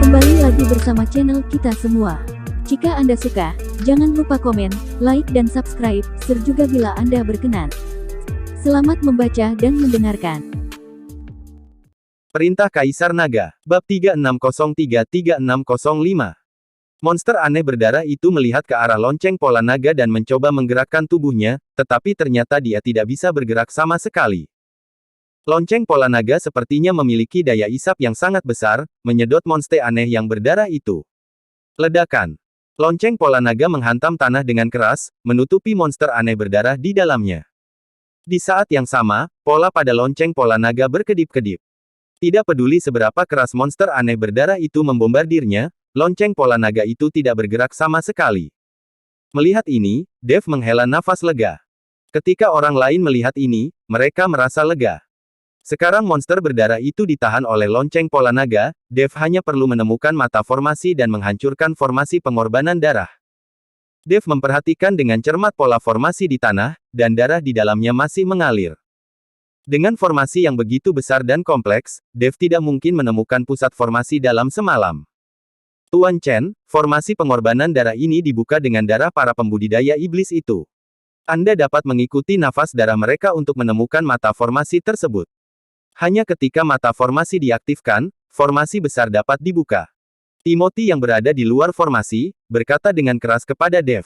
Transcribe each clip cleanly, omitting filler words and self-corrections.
Kembali lagi bersama channel kita semua. Jika Anda suka, jangan lupa komen, like dan subscribe, share juga bila Anda berkenan. Selamat membaca dan mendengarkan. Perintah Kaisar Naga, Bab 3603-3605. Monster aneh berdarah itu melihat ke arah lonceng pola naga dan mencoba menggerakkan tubuhnya, tetapi ternyata dia tidak bisa bergerak sama sekali. Lonceng pola naga sepertinya memiliki daya isap yang sangat besar, menyedot monster aneh yang berdarah itu. Ledakan. Lonceng pola naga menghantam tanah dengan keras, menutupi monster aneh berdarah di dalamnya. Di saat yang sama, pola pada lonceng pola naga berkedip-kedip. Tidak peduli seberapa keras monster aneh berdarah itu membombardirnya, lonceng pola naga itu tidak bergerak sama sekali. Melihat ini, Dev menghela nafas lega. Ketika orang lain melihat ini, mereka merasa lega. Sekarang monster berdarah itu ditahan oleh lonceng pola naga, Dev hanya perlu menemukan mata formasi dan menghancurkan formasi pengorbanan darah. Dev memperhatikan dengan cermat pola formasi di tanah, dan darah di dalamnya masih mengalir. Dengan formasi yang begitu besar dan kompleks, Dev tidak mungkin menemukan pusat formasi dalam semalam. Tuan Chen, formasi pengorbanan darah ini dibuka dengan darah para pembudidaya iblis itu. Anda dapat mengikuti nafas darah mereka untuk menemukan mata formasi tersebut. Hanya ketika mata formasi diaktifkan, formasi besar dapat dibuka. Timothy yang berada di luar formasi, berkata dengan keras kepada Dev.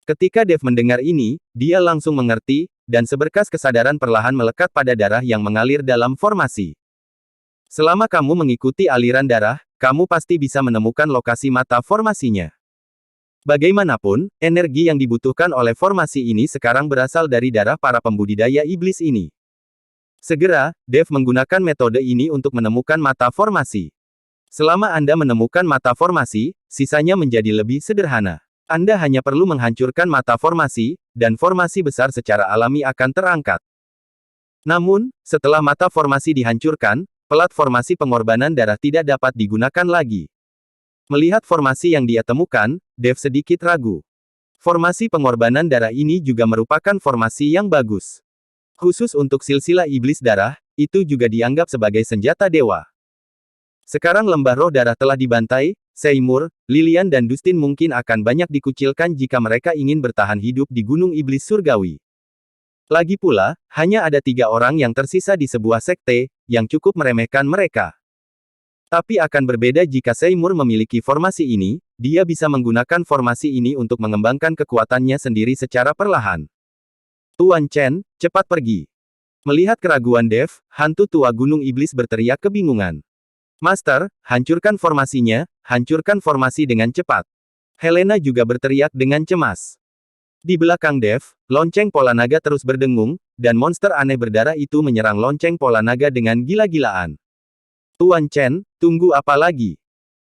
Ketika Dev mendengar ini, dia langsung mengerti, dan seberkas kesadaran perlahan melekat pada darah yang mengalir dalam formasi. Selama kamu mengikuti aliran darah, kamu pasti bisa menemukan lokasi mata formasinya. Bagaimanapun, energi yang dibutuhkan oleh formasi ini sekarang berasal dari darah para pembudidaya iblis ini. Segera, Dev menggunakan metode ini untuk menemukan mata formasi. Selama Anda menemukan mata formasi, sisanya menjadi lebih sederhana. Anda hanya perlu menghancurkan mata formasi, dan formasi besar secara alami akan terangkat. Namun, setelah mata formasi dihancurkan, pelat formasi pengorbanan darah tidak dapat digunakan lagi. Melihat formasi yang dia temukan, Dev sedikit ragu. Formasi pengorbanan darah ini juga merupakan formasi yang bagus. Khusus untuk silsilah iblis darah, itu juga dianggap sebagai senjata dewa. Sekarang lembah roh darah telah dibantai, Seymour, Lilian dan Dustin mungkin akan banyak dikucilkan jika mereka ingin bertahan hidup di Gunung Iblis Surgawi. Lagi pula, hanya ada 3 orang yang tersisa di sebuah sekte, yang cukup meremehkan mereka. Tapi akan berbeda jika Seymour memiliki formasi ini, dia bisa menggunakan formasi ini untuk mengembangkan kekuatannya sendiri secara perlahan. Tuan Chen, cepat pergi. Melihat keraguan Dev, hantu tua Gunung Iblis berteriak kebingungan. Master, hancurkan formasinya, hancurkan formasi dengan cepat. Helena juga berteriak dengan cemas. Di belakang Dev, lonceng pola naga terus berdengung, dan monster aneh berdarah itu menyerang lonceng pola naga dengan gila-gilaan. Tuan Chen, tunggu apa lagi?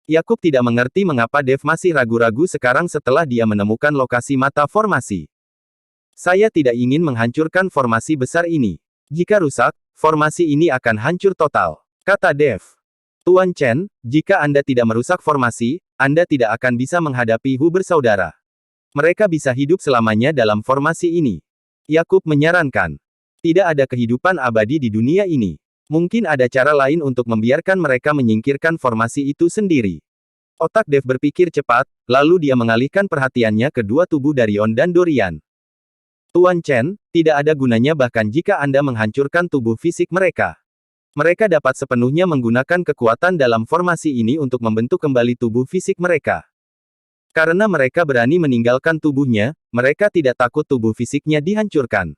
Yakub tidak mengerti mengapa Dev masih ragu-ragu sekarang setelah dia menemukan lokasi mata formasi. Saya tidak ingin menghancurkan formasi besar ini. Jika rusak, formasi ini akan hancur total, kata Dev. Tuan Chen, jika Anda tidak merusak formasi, Anda tidak akan bisa menghadapi Hu bersaudara. Mereka bisa hidup selamanya dalam formasi ini. Yakub menyarankan. Tidak ada kehidupan abadi di dunia ini. Mungkin ada cara lain untuk membiarkan mereka menyingkirkan formasi itu sendiri. Otak Dev berpikir cepat, lalu dia mengalihkan perhatiannya ke dua tubuh Darion dan Dorian. Tuan Chen, tidak ada gunanya bahkan jika Anda menghancurkan tubuh fisik mereka. Mereka dapat sepenuhnya menggunakan kekuatan dalam formasi ini untuk membentuk kembali tubuh fisik mereka. Karena mereka berani meninggalkan tubuhnya, mereka tidak takut tubuh fisiknya dihancurkan.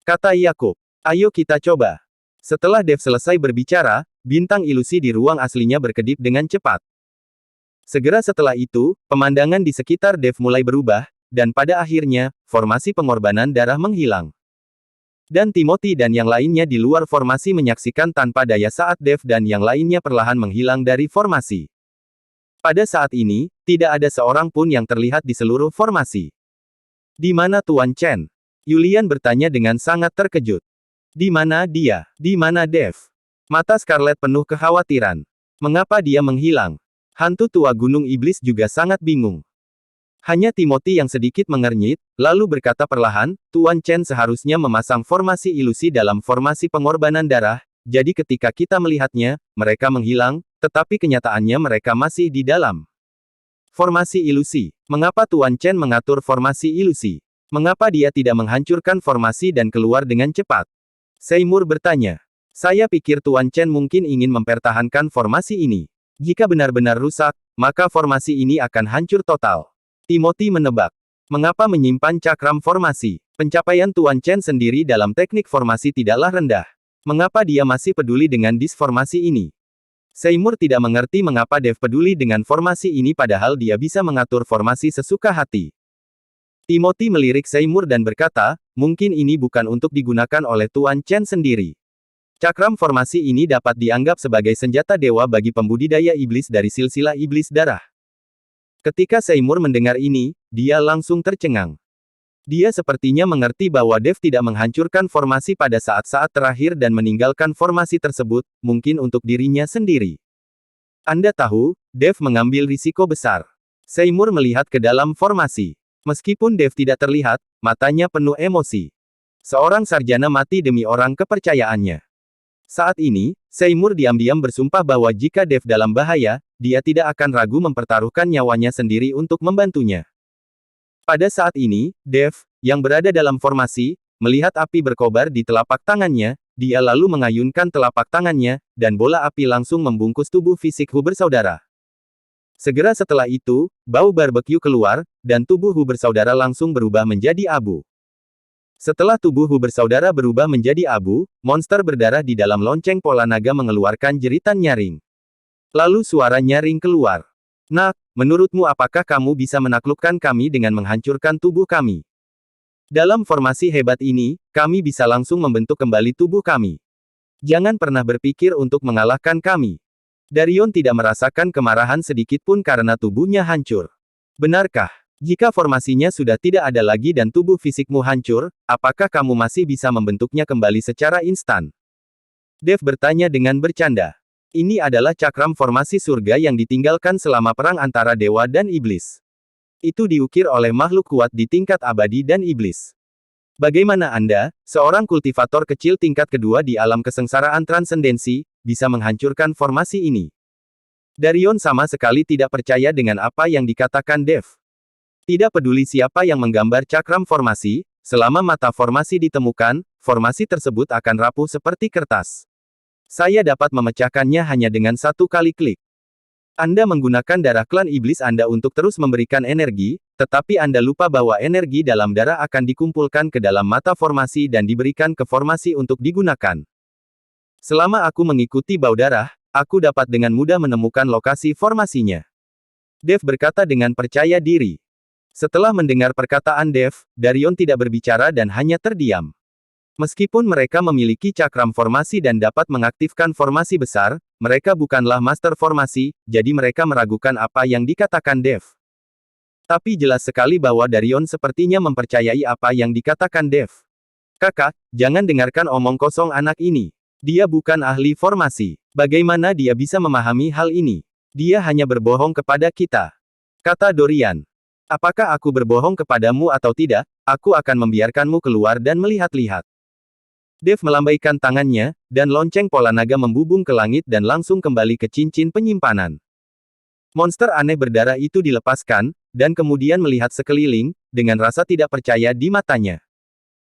Kata Yakub, ayo kita coba. Setelah Dev selesai berbicara, bintang ilusi di ruang aslinya berkedip dengan cepat. Segera setelah itu, pemandangan di sekitar Dev mulai berubah, dan pada akhirnya, formasi pengorbanan darah menghilang. Dan Timothy dan yang lainnya di luar formasi menyaksikan tanpa daya saat Dev dan yang lainnya perlahan menghilang dari formasi. Pada saat ini, tidak ada seorang pun yang terlihat di seluruh formasi. Di mana Tuan Chen? Yulian bertanya dengan sangat terkejut. Di mana dia? Di mana Dev? Mata Scarlet penuh kekhawatiran. Mengapa dia menghilang? Hantu tua Gunung Iblis juga sangat bingung. Hanya Timothy yang sedikit mengernyit, lalu berkata perlahan, Tuan Chen seharusnya memasang formasi ilusi dalam formasi pengorbanan darah, jadi ketika kita melihatnya, mereka menghilang, tetapi kenyataannya mereka masih di dalam formasi ilusi. Mengapa Tuan Chen mengatur formasi ilusi? Mengapa dia tidak menghancurkan formasi dan keluar dengan cepat? Seymour bertanya. Saya pikir Tuan Chen mungkin ingin mempertahankan formasi ini. Jika benar-benar rusak, maka formasi ini akan hancur total. Timothy menebak. Mengapa menyimpan cakram formasi? Pencapaian Tuan Chen sendiri dalam teknik formasi tidaklah rendah. Mengapa dia masih peduli dengan disformasi ini? Seymour tidak mengerti mengapa Dev peduli dengan formasi ini padahal dia bisa mengatur formasi sesuka hati. Timothy melirik Seymour dan berkata, mungkin ini bukan untuk digunakan oleh Tuan Chen sendiri. Cakram formasi ini dapat dianggap sebagai senjata dewa bagi pembudidaya iblis dari silsilah iblis darah. Ketika Seymour mendengar ini, dia langsung tercengang. Dia sepertinya mengerti bahwa Dev tidak menghancurkan formasi pada saat-saat terakhir dan meninggalkan formasi tersebut, mungkin untuk dirinya sendiri. Anda tahu, Dev mengambil risiko besar. Seymour melihat ke dalam formasi. Meskipun Dev tidak terlihat, matanya penuh emosi. Seorang sarjana mati demi orang kepercayaannya. Saat ini, Seymour diam-diam bersumpah bahwa jika Dev dalam bahaya, dia tidak akan ragu mempertaruhkan nyawanya sendiri untuk membantunya. Pada saat ini, Dev, yang berada dalam formasi, melihat api berkobar di telapak tangannya, dia lalu mengayunkan telapak tangannya, dan bola api langsung membungkus tubuh fisik Hu bersaudara. Segera setelah itu, bau barbeque keluar, dan tubuh Hu bersaudara langsung berubah menjadi abu. Setelah tubuh Hu bersaudara berubah menjadi abu, monster berdarah di dalam lonceng pola naga mengeluarkan jeritan nyaring. Lalu suara nyaring keluar. Nak, menurutmu apakah kamu bisa menaklukkan kami dengan menghancurkan tubuh kami? Dalam formasi hebat ini, kami bisa langsung membentuk kembali tubuh kami. Jangan pernah berpikir untuk mengalahkan kami. Darion tidak merasakan kemarahan sedikit pun karena tubuhnya hancur. Benarkah? Jika formasinya sudah tidak ada lagi dan tubuh fisikmu hancur, apakah kamu masih bisa membentuknya kembali secara instan? Dev bertanya dengan bercanda. Ini adalah cakram formasi surga yang ditinggalkan selama perang antara dewa dan iblis. Itu diukir oleh makhluk kuat di tingkat abadi dan iblis. Bagaimana Anda, seorang kultivator kecil tingkat kedua di alam kesengsaraan transendensi, bisa menghancurkan formasi ini? Darion sama sekali tidak percaya dengan apa yang dikatakan Dev. Tidak peduli siapa yang menggambar cakram formasi, selama mata formasi ditemukan, formasi tersebut akan rapuh seperti kertas. Saya dapat memecahkannya hanya dengan satu kali klik. Anda menggunakan darah klan iblis Anda untuk terus memberikan energi, tetapi Anda lupa bahwa energi dalam darah akan dikumpulkan ke dalam mata formasi dan diberikan ke formasi untuk digunakan. Selama aku mengikuti bau darah, aku dapat dengan mudah menemukan lokasi formasinya. Dev berkata dengan percaya diri. Setelah mendengar perkataan Dev, Darion tidak berbicara dan hanya terdiam. Meskipun mereka memiliki cakram formasi dan dapat mengaktifkan formasi besar, mereka bukanlah master formasi, jadi mereka meragukan apa yang dikatakan Dev. Tapi jelas sekali bahwa Darion sepertinya mempercayai apa yang dikatakan Dev. Kakak, jangan dengarkan omong kosong anak ini. Dia bukan ahli formasi. Bagaimana dia bisa memahami hal ini? Dia hanya berbohong kepada kita. Kata Dorian. Apakah aku berbohong kepadamu atau tidak, aku akan membiarkanmu keluar dan melihat-lihat. Dev melambaikan tangannya, dan lonceng pola naga membubung ke langit dan langsung kembali ke cincin penyimpanan. Monster aneh berdarah itu dilepaskan, dan kemudian melihat sekeliling, dengan rasa tidak percaya di matanya.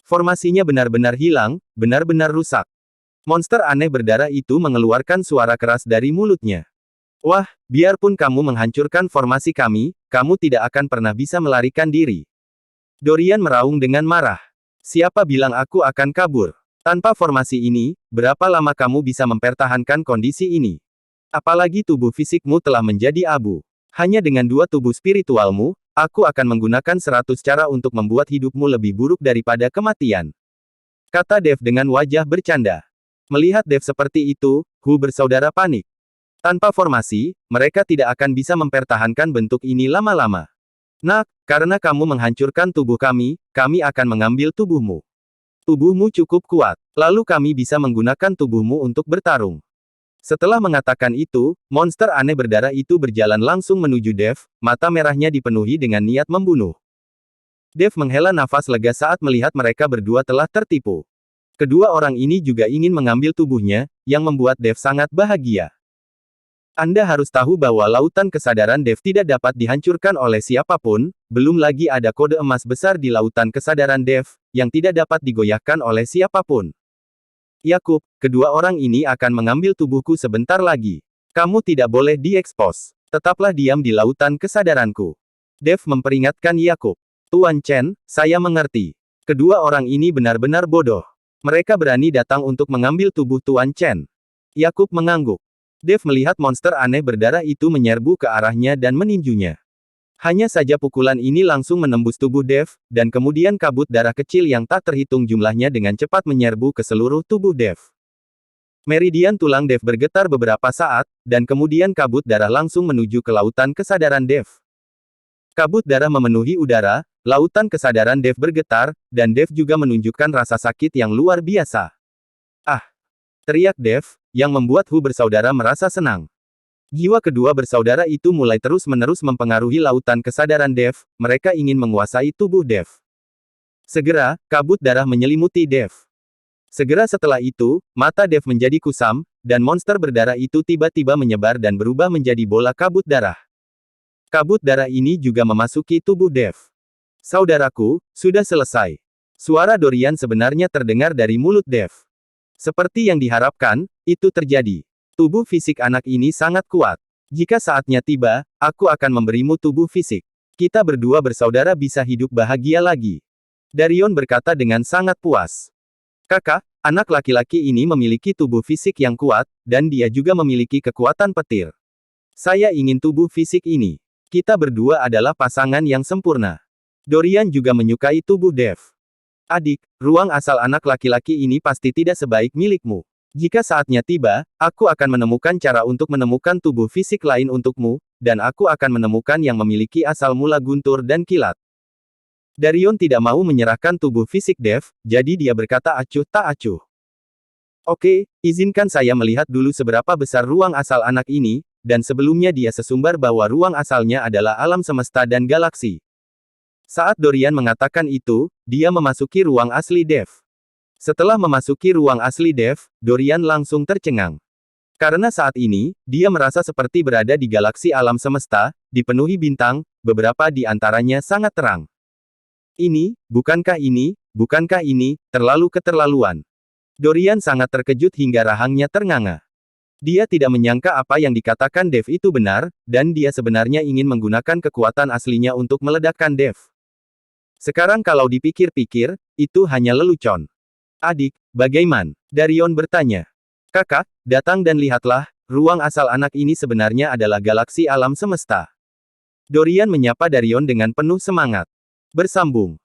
Formasinya benar-benar hilang, benar-benar rusak. Monster aneh berdarah itu mengeluarkan suara keras dari mulutnya. Wah, biarpun kamu menghancurkan formasi kami, kamu tidak akan pernah bisa melarikan diri. Dorian meraung dengan marah. Siapa bilang aku akan kabur? Tanpa formasi ini, berapa lama kamu bisa mempertahankan kondisi ini? Apalagi tubuh fisikmu telah menjadi abu. Hanya dengan 2 tubuh spiritualmu, aku akan menggunakan 100 cara untuk membuat hidupmu lebih buruk daripada kematian. Kata Dev dengan wajah bercanda. Melihat Dev seperti itu, Hu bersaudara panik. Tanpa formasi, mereka tidak akan bisa mempertahankan bentuk ini lama-lama. Nak, karena kamu menghancurkan tubuh kami akan mengambil tubuhmu. Tubuhmu cukup kuat, lalu kami bisa menggunakan tubuhmu untuk bertarung. Setelah mengatakan itu, monster aneh berdarah itu berjalan langsung menuju Dev, mata merahnya dipenuhi dengan niat membunuh. Dev menghela nafas lega saat melihat mereka berdua telah tertipu. Kedua orang ini juga ingin mengambil tubuhnya, yang membuat Dev sangat bahagia. Anda harus tahu bahwa lautan kesadaran Dev tidak dapat dihancurkan oleh siapapun, belum lagi ada kode emas besar di lautan kesadaran Dev, yang tidak dapat digoyahkan oleh siapapun. Yakub, kedua orang ini akan mengambil tubuhku sebentar lagi. Kamu tidak boleh diekspos. Tetaplah diam di lautan kesadaranku. Dev memperingatkan Yakub. Tuan Chen, saya mengerti. Kedua orang ini benar-benar bodoh. Mereka berani datang untuk mengambil tubuh Tuan Chen. Yakub mengangguk. Dev melihat monster aneh berdarah itu menyerbu ke arahnya dan meninjunya. Hanya saja pukulan ini langsung menembus tubuh Dev, dan kemudian kabut darah kecil yang tak terhitung jumlahnya dengan cepat menyerbu ke seluruh tubuh Dev. Meridian tulang Dev bergetar beberapa saat, dan kemudian kabut darah langsung menuju ke lautan kesadaran Dev. Kabut darah memenuhi udara, lautan kesadaran Dev bergetar, dan Dev juga menunjukkan rasa sakit yang luar biasa. Ah! Teriak Dev, yang membuat Hu bersaudara merasa senang. Jiwa kedua bersaudara itu mulai terus-menerus mempengaruhi lautan kesadaran Dev, mereka ingin menguasai tubuh Dev. Segera, kabut darah menyelimuti Dev. Segera setelah itu, mata Dev menjadi kusam, dan monster berdarah itu tiba-tiba menyebar dan berubah menjadi bola kabut darah. Kabut darah ini juga memasuki tubuh Dev. Saudaraku, sudah selesai. Suara Dorian sebenarnya terdengar dari mulut Dev. Seperti yang diharapkan, itu terjadi. Tubuh fisik anak ini sangat kuat. Jika saatnya tiba, aku akan memberimu tubuh fisik. Kita berdua bersaudara bisa hidup bahagia lagi. Darion berkata dengan sangat puas. Kakak, anak laki-laki ini memiliki tubuh fisik yang kuat, dan dia juga memiliki kekuatan petir. Saya ingin tubuh fisik ini. Kita berdua adalah pasangan yang sempurna. Dorian juga menyukai tubuh Dev. Adik, ruang asal anak laki-laki ini pasti tidak sebaik milikmu. Jika saatnya tiba, aku akan menemukan cara untuk menemukan tubuh fisik lain untukmu, dan aku akan menemukan yang memiliki asal mula guntur dan kilat. Darion tidak mau menyerahkan tubuh fisik Dev, jadi dia berkata acuh tak acuh. Oke, izinkan saya melihat dulu seberapa besar ruang asal anak ini, dan sebelumnya dia sesumbar bahwa ruang asalnya adalah alam semesta dan galaksi. Saat Dorian mengatakan itu, dia memasuki ruang asli Dev. Setelah memasuki ruang asli Dev, Dorian langsung tercengang. Karena saat ini, dia merasa seperti berada di galaksi alam semesta, dipenuhi bintang, beberapa di antaranya sangat terang. Bukankah ini, terlalu keterlaluan. Dorian sangat terkejut hingga rahangnya ternganga. Dia tidak menyangka apa yang dikatakan Dev itu benar, dan dia sebenarnya ingin menggunakan kekuatan aslinya untuk meledakkan Dev. Sekarang kalau dipikir-pikir, itu hanya lelucon. Adik, bagaimana? Darion bertanya. Kakak, datang dan lihatlah, ruang asal anak ini sebenarnya adalah galaksi alam semesta. Dorian menyapa Darion dengan penuh semangat. Bersambung.